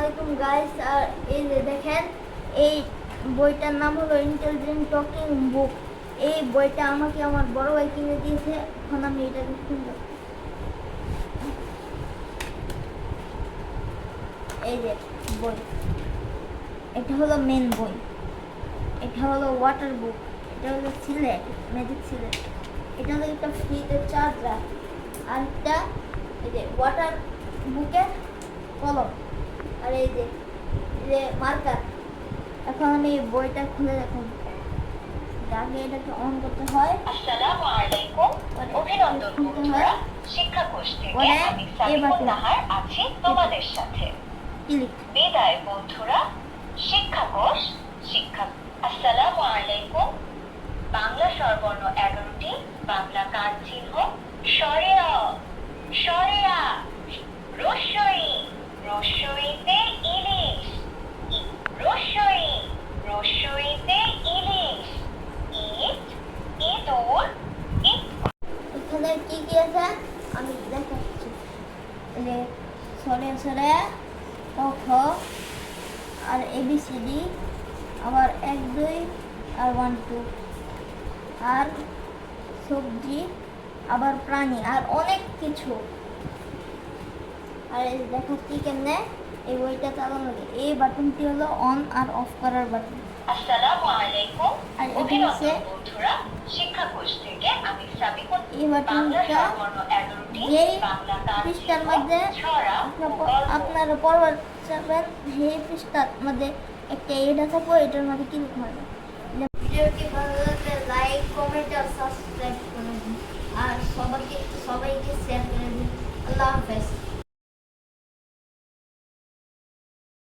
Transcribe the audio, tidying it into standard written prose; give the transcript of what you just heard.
আলাইকুম গাইস। আর এই যে দেখেন, এই বইটার নাম হলো ইন্টেলিজেন্ট টকিং বুক। এই বইটা আমাকে আমার বড় ভাই কিনে দিয়েছে। এখন আমি এটাকে খুলব। এই যে বই, এটা হলো মেন বই। এটা হলো ওয়াটার বুক। এটা হলো সিলেট, ম্যাজিক সিলেট। এটা হলো একটা ফ্রিতে চার্জার। আর একটা এই যে ওয়াটার বুকের কলম। আর এই যে মার্কার। এখন আমি বইটা খুলে দেখুন। আগে এটাকে অন করতে হয়। আসসালামু আলাইকুম, অভিনন্দন বন্ধুরা। শিক্ষা কোষ থেকে আমি সাবিকুন নাহার আছি তোমাদের সাথে। বিদায় বন্ধুরা। শিক্ষা কোষ শিক্ষা। আসসালামু আলাইকুম। বাংলা স্বরবর্ণ 11টি, বাংলা কার চিহ্ন সরেয়া সরেয়া, রস্যই রস্যইতে ইলিশ, রস্যই রস্যইতে ইলিশ, ইট ইঁদুর। এখানে কি কি আছে আমি দেখাচ্ছি। সরে সরে ক খ আর ABCD, আবার 1 2 আর 1 2, আর সবজি, আবার প্রাণী, আর অনেক কিছু। আর দেখাচ্ছি কেমনে এই বইটা চালানো লাগে। এই বাটনটি হলো অন আর অফ করার বাটন। আসসালামু আলাইকুম, আর এটা অভিনন্দন হচ্ছে বন্ধুরা। শিক্ষা কোষ থেকে আমি সাবিকুন। এই বাটনটা যেই পৃষ্ঠার মধ্যে আপনারা পড়বার চাবেন, সেই পৃষ্ঠার মধ্যে একটা এটা থাকবে, এটার মধ্যে ক্লিক করবেন। ভিডিওটি ভালো লাগলে লাইক, কমেন্ট আর সাবস্ক্রাইব করুন। আর সবাইকে শেয়ার করে দিন। আল্লাহ হাফেজ।